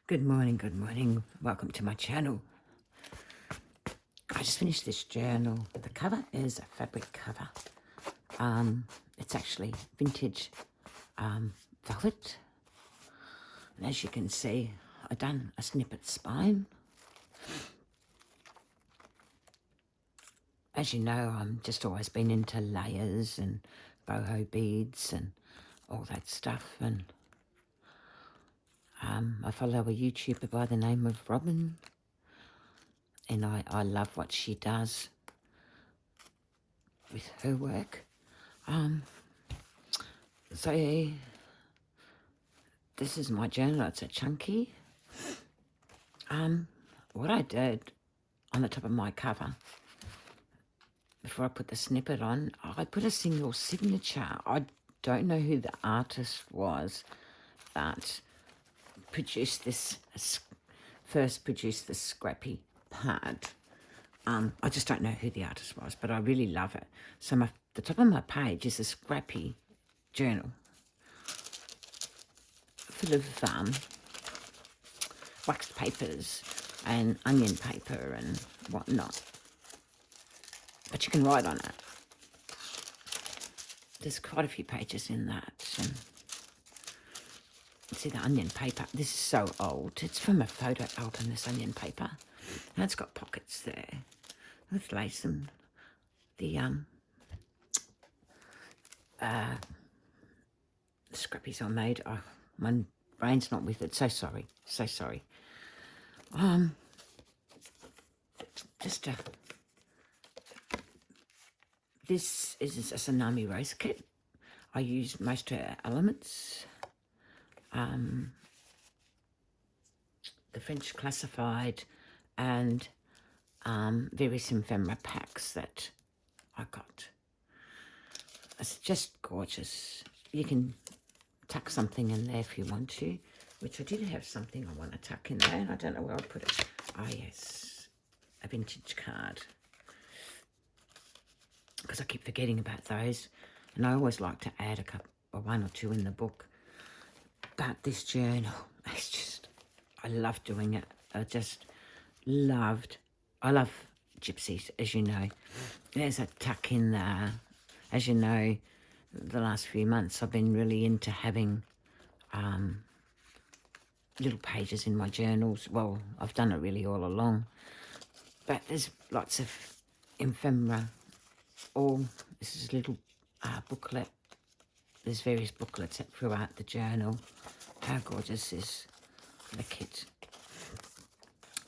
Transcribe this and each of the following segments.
Good morning. Welcome to my channel. I just finished this journal. The cover is a fabric cover. It's actually vintage velvet. And as you can see, I've done a snippet spine. As you know, I'm just always been into layers and boho beads and all that stuff. And I follow a YouTuber by the name of Robin. And I love what she does with her work. So this is my journal. It's a chunky. What I did on the top of my cover, before I put the snippet on, I put a single signature. I don't know who the artist was that produced this, first produced this scrappy pad. I just don't know who the artist was, but I really love it. So the top of my page is a scrappy journal full of waxed papers and onion paper and whatnot. But you can write on it. There's quite a few pages in that. And see the onion paper. This is so old. It's from a photo album, this onion paper. And it's got pockets there with lace and the scrappies I made. Oh, my brain's not with it. So sorry. This is a tsunami rose kit. I used most of her elements. The French classified and various ephemera packs that I got. It's just gorgeous. You can tuck something in there if you want to, which I did have something I want to tuck in there, and I don't know where I put it. Oh yes, a vintage card, because I keep forgetting about those, and I always like to add a couple or one or two in the book. But this journal, it's just, I love doing it. I love gypsies, as you know. There's a tuck in there. As you know, the last few months I've been really into having little pages in my journals. Well, I've done it really all along. But there's lots of ephemera. This is a little booklet. There's various booklets throughout the journal. How gorgeous is the kit?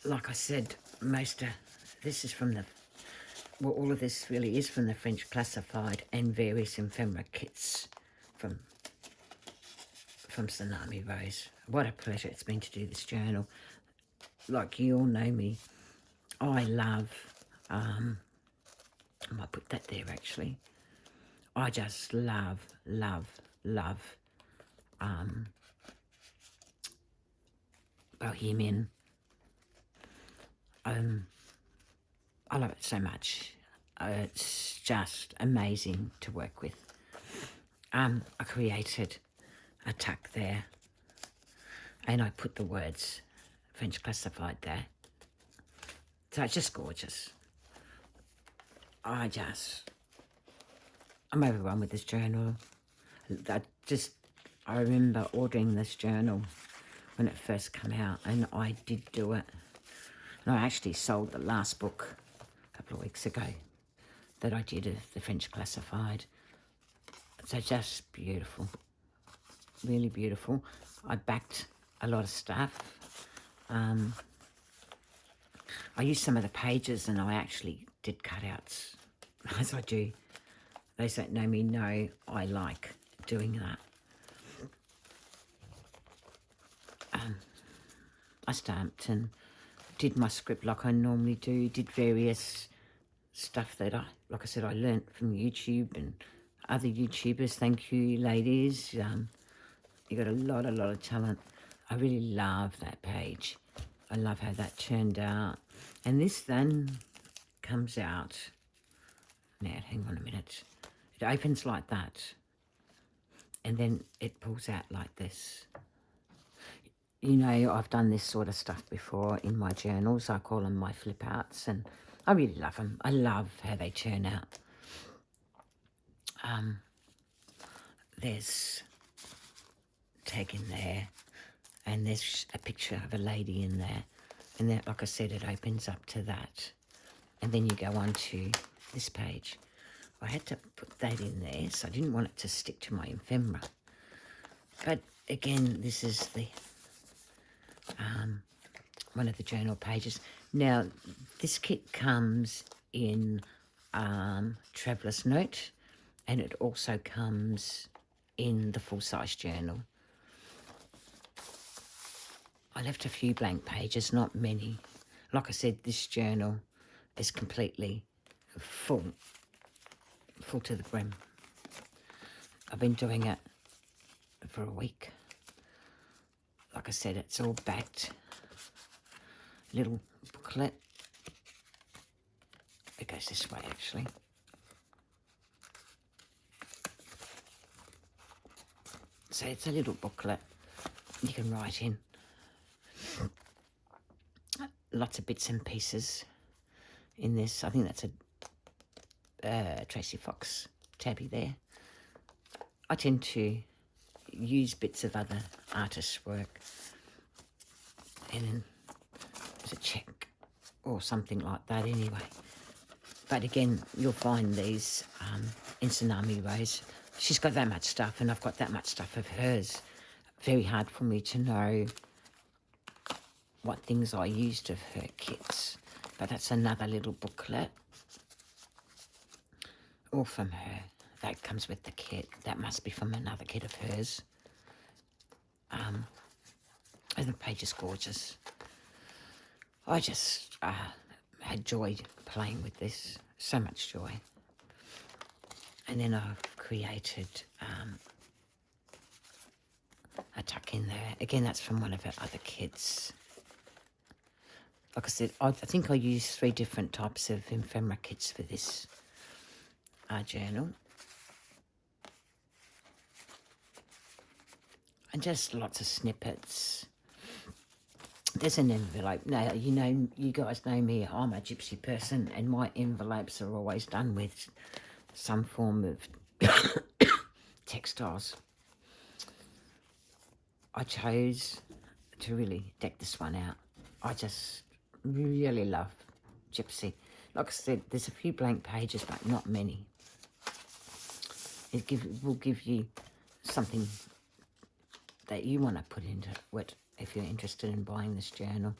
Like I said, this is from all of this really is from the French classified and various ephemera kits from Tsunami Rose. What a pleasure it's been to do this journal. Like you all know me, I love, I might put that there actually. I just love Bohemian. I love it so much. It's just amazing to work with. I created a tuck there, and I put the words French classified there. So it's just gorgeous. I'm overrun with this journal. I remember ordering this journal when it first came out, and I did do it. And I actually sold the last book a couple of weeks ago that I did of the French classified. So just beautiful, really beautiful. I backed a lot of stuff. I used some of the pages, and I actually did cutouts, as I do. Those that know me know I like doing that. I stamped and did my script like I normally do, did various stuff that like I said, I learnt from YouTube and other YouTubers. Thank you, ladies. You got a lot of talent. I really love that page. I love how that turned out. And this then comes out. Now, hang on a minute. It opens like that. And then it pulls out like this. you know, I've done this sort of stuff before in my journals. I call them my flip outs, and I really love them. I love how they turn out. There's tag in there, and there's a picture of a lady in there, and then, like I said, it opens up to that, and then you go on to this page. I had to put that in there, so I didn't want it to stick to my ephemera. But again, this is the one of the journal pages. Now, this kit comes in Traveller's Note, and it also comes in the full-size journal. I left a few blank pages, not many. Like I said, this journal is completely full to the brim. I've been doing it for a week. Like I said, it's all backed. Little booklet. It goes this way, actually. So it's a little booklet you can write in. Lots of bits and pieces in this. I think that's a Tracy Fox tabby there. I tend to use bits of other artists' work, and then there's a check or something like that anyway. But again, you'll find these in Tsunami Rose. She's got that much stuff, and I've got that much stuff of hers. Very hard for me to know what things I used of her kits. But that's another little booklet, all from her. That comes with the kit. That must be from another kit of hers. And the page is gorgeous. I just had joy playing with this. So much joy. And then I've created a tuck in there. Again, that's from one of her other kits. Like I said, I think I used 3 different types of ephemera kits for this journal. And just lots of snippets. There's an envelope. Now, you know, you guys know me, I'm a gypsy person, and my envelopes are always done with some form of textiles. I chose to really deck this one out. I just really love gypsy. Like I said, there's a few blank pages, but not many. It will give you something that you want to put into it if you're interested in buying this journal.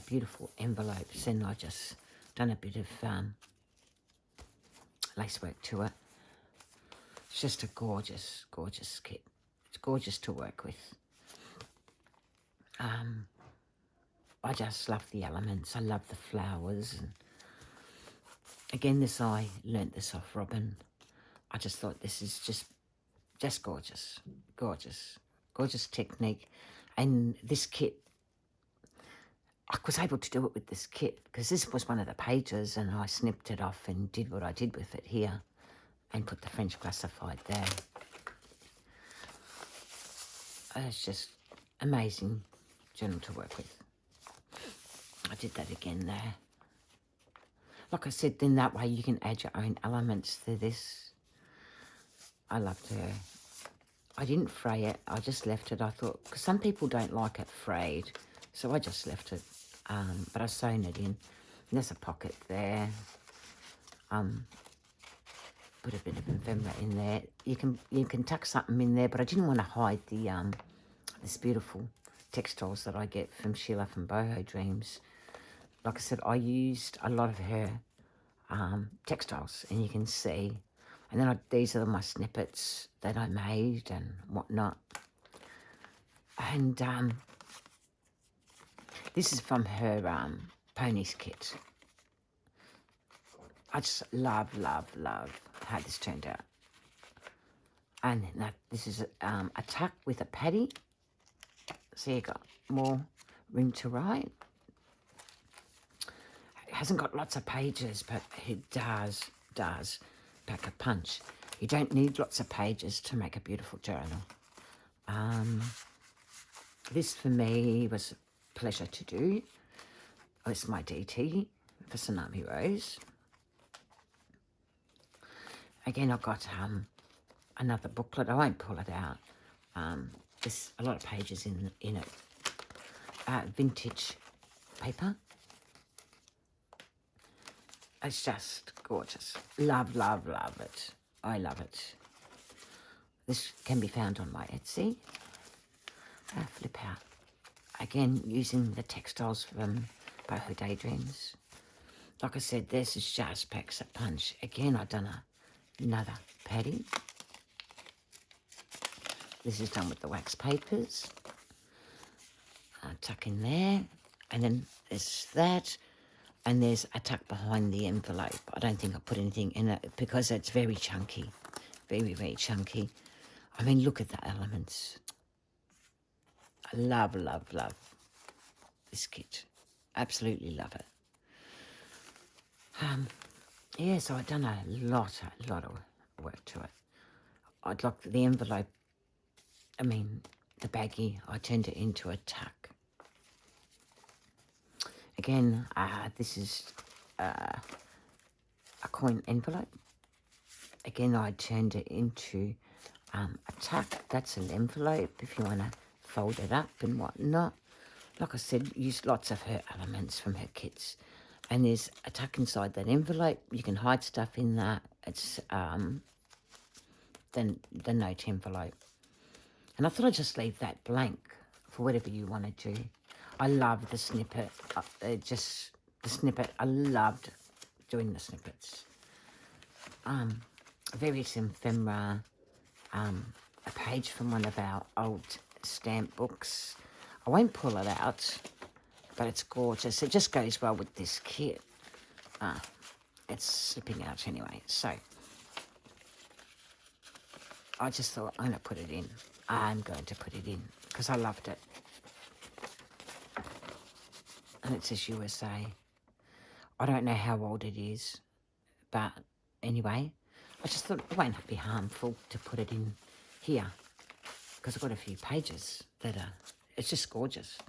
Beautiful envelopes, and I just done a bit of lacework to it. It's just a gorgeous, gorgeous kit. It's gorgeous to work with. I just love the elements. I love the flowers. And again, I learnt this off Robin. I just thought this is just gorgeous, gorgeous, gorgeous technique. And this kit, I was able to do it with this kit because this was one of the pages, and I snipped it off and did what I did with it here and put the French classified there. It's just amazing journal to work with. I did that again there. Like I said, then that way you can add your own elements to this. I loved her. I didn't fray it. I just left it. I thought, because some people don't like it frayed, so I just left it. But I sewn it in. And there's a pocket there. Put a bit of ephemera in there. You can tuck something in there, but I didn't want to hide the this beautiful textiles that I get from Sheila from Boho Dreams. Like I said, I used a lot of her textiles, and you can see. And then these are my snippets that I made and whatnot. And this is from her ponies kit. I just love, love, love how this turned out. And now this is a tuck with a paddy. So you got more room to write. It hasn't got lots of pages, but it does pack a punch. You don't need lots of pages to make a beautiful journal. This for me was a pleasure to do. It's my DT for Tsunami Rose. Again, I've got another booklet. I won't pull it out. There's a lot of pages in it. Vintage paper. It's just gorgeous. Love, love, love it. I love it. This can be found on my Etsy. Flip out. Again, using the textiles from Boho Daydreams. Like I said, this is just packs a punch. Again, I've done another padding. This is done with the wax papers. Tuck in there. And then there's that. And there's a tuck behind the envelope. I don't think I put anything in it because it's very chunky. Very, very chunky. I mean, look at the elements. I love, love, love this kit. Absolutely love it. Yeah, so I've done a lot of work to it. I'd like the envelope, the baggie, I turned it into a tuck. Again, this is a coin envelope. Again, I turned it into a tuck. That's an envelope if you want to fold it up and whatnot. Like I said, use lots of her elements from her kits. And there's a tuck inside that envelope. You can hide stuff in that. It's the note envelope. And I thought I'd just leave that blank for whatever you want to do. I love the snippet. The snippet. I loved doing the snippets. Various ephemera. A page from one of our old stamp books. I won't pull it out, but it's gorgeous. It just goes well with this kit. It's slipping out anyway. So I just thought I'm going to put it in. I'm going to put it in because I loved it. And it says USA. I don't know how old it is, but anyway, I just thought it won't be harmful to put it in here because I've got a few pages that are, it's just gorgeous.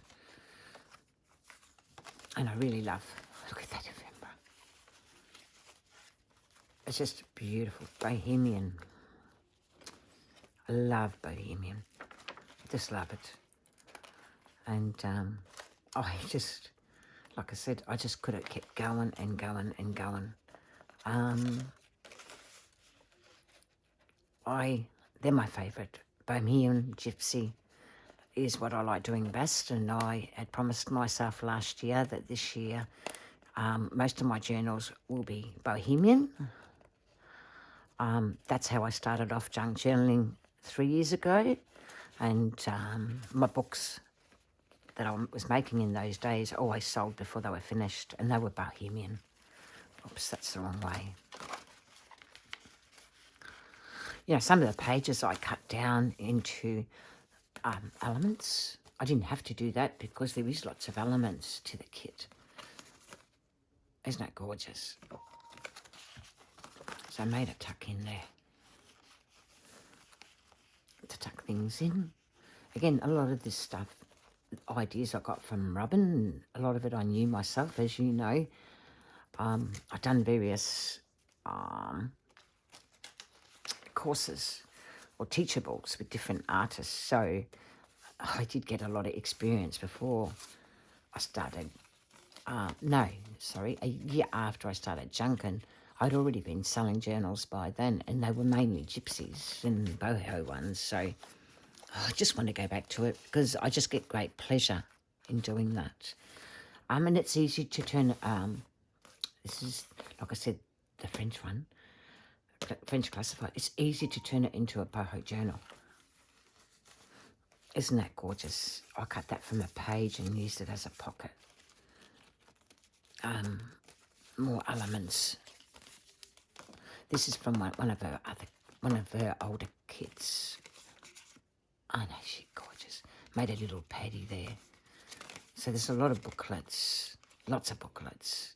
And I really love, look at that ephemera. It's just beautiful. Bohemian. I love Bohemian. I just love it. And I just, like I said, I just could have kept going and going and going. They're my favourite. Bohemian, Gypsy is what I like doing best, and I had promised myself last year that this year most of my journals will be Bohemian. That's how I started off junk journaling 3 years ago, and my books that I was making in those days always sold before they were finished, and they were Bohemian. Oops, that's the wrong way. You know, some of the pages I cut down into elements. I didn't have to do that because there is lots of elements to the kit. Isn't that gorgeous? So I made a tuck in there to tuck things in. Again, a lot of this stuff, ideas I got from Robin. A lot of it I knew myself, as you know. I've done various courses or teachables with different artists, so I did get a lot of experience before I started. A year after I started junking, I'd already been selling journals by then, and they were mainly gypsies and boho ones, so I just want to go back to it because I just get great pleasure in doing that. And it's easy to turn, this is, like I said, the French one, French classified. It's easy to turn it into a boho journal. Isn't that gorgeous? I cut that from a page and used it as a pocket. More elements. This is from one of her older kits. I know, she's gorgeous. Made a little paddy there. So there's a lot of booklets, lots of booklets.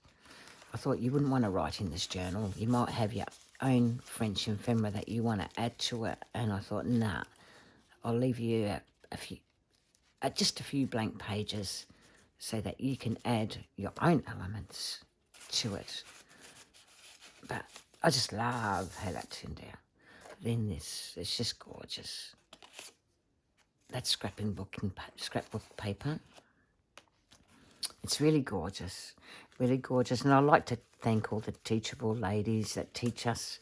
I thought you wouldn't want to write in this journal. You might have your own French ephemera that you want to add to it. And I thought, nah, I'll leave you a few just a few blank pages so that you can add your own elements to it. But I just love how that turned out. Then this, it's just gorgeous. That's scrapbook paper. It's really gorgeous, really gorgeous. And I'd like to thank all the teachable ladies that teach us.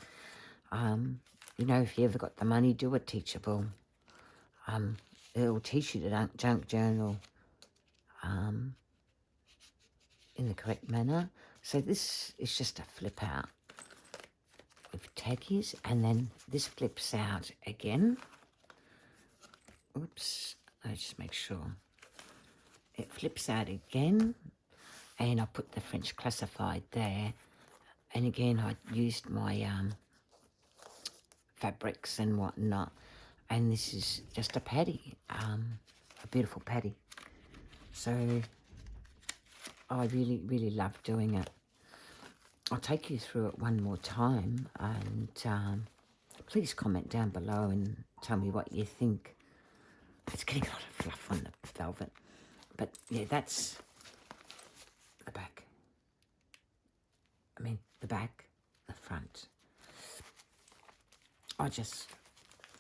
You know, if you ever got the money, do a teachable. It'll teach you the junk journal in the correct manner. So this is just a flip out with taggies, and then this flips out again. Oops, let's just make sure. It flips out again, and I put the French classified there. And again, I used my fabrics and whatnot. And this is just a paddy, a beautiful paddy. So I really, really love doing it. I'll take you through it one more time, and please comment down below and tell me what you think. It's getting a lot of fluff on the velvet. But yeah, that's the back. I mean, the back, the front. I just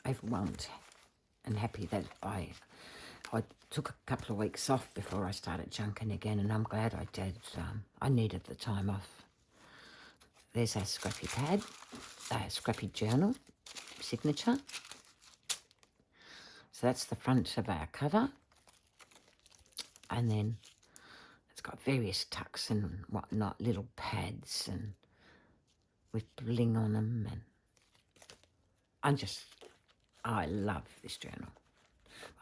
overwhelmed and happy that I took a couple of weeks off before I started junking again, and I'm glad I did. I needed the time off. There's our scrappy pad, scrappy journal signature. So that's the front of our cover. And then it's got various tucks and whatnot, little pads and with bling on them. And I love this journal.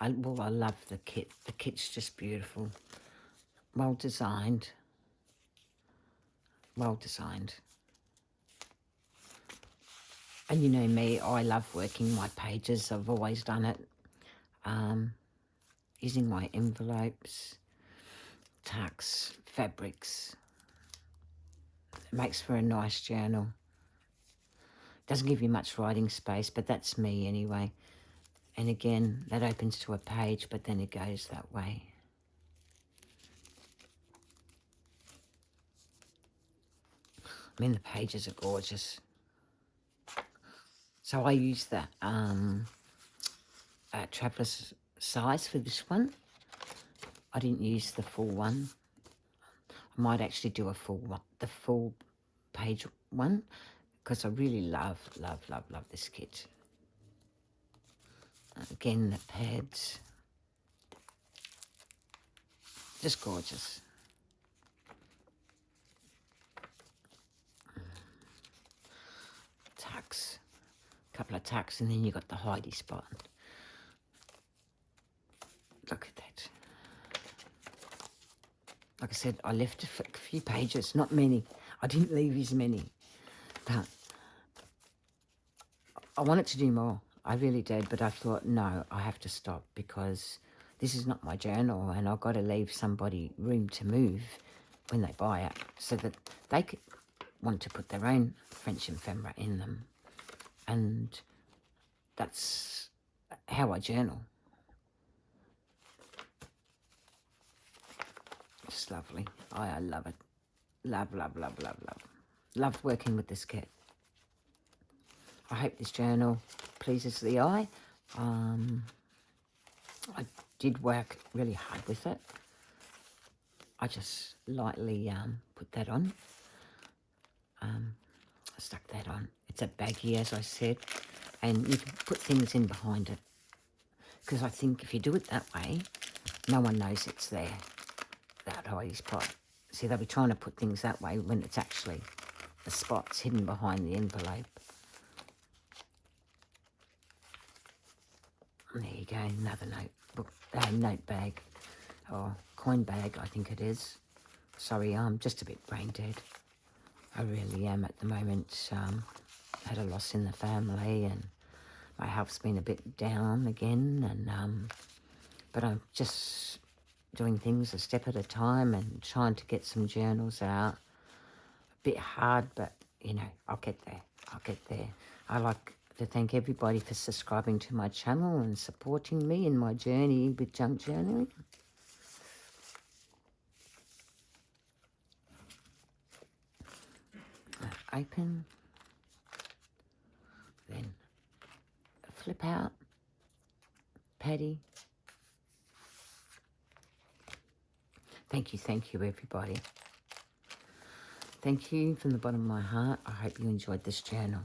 I love the kit. The kit's just beautiful. Well designed. Well designed. And you know me, I love working my pages. I've always done it. Using my envelopes, tucks, fabrics. It makes for a nice journal. Doesn't give you much writing space, but that's me anyway. And again, that opens to a page, but then it goes that way. I mean, the pages are gorgeous. So I use the traveler's size for this one. I didn't use the full one. I might actually do the full page one, because I really love this kit. Again, the pads, just gorgeous. Tucks, a couple of tucks, and then you got the hidey spot. Look at that. Like I said, I left a few pages, not many. I didn't leave as many, but I wanted to do more. I really did, but I thought, no, I have to stop, because this is not my journal, and I've got to leave somebody room to move when they buy it, so that they could want to put their own French ephemera in them. And that's how I journal. Just lovely. I love it. Love, love, love, love, love. Love working with this kit. I hope this journal pleases the eye. I did work really hard with it. I just lightly put that on. I stuck that on. It's a baggie, as I said, and you can put things in behind it, because I think if you do it that way, no one knows it's there, that hidey spot. See, they'll be trying to put things that way when it's actually the spots hidden behind the envelope. There you go, another notebook, note bag, or coin bag, I think it is. Sorry, I'm just a bit brain dead. I really am at the moment. Had a loss in the family, and my health's been a bit down again. And but I'm just doing things a step at a time and trying to get some journals out. A bit hard, but you know, I'll get there. I'll get there. I like to thank everybody for subscribing to my channel and supporting me in my journey with junk journaling. Open, then flip out, Patty. Thank you everybody. Thank you from the bottom of my heart. I hope you enjoyed this journal.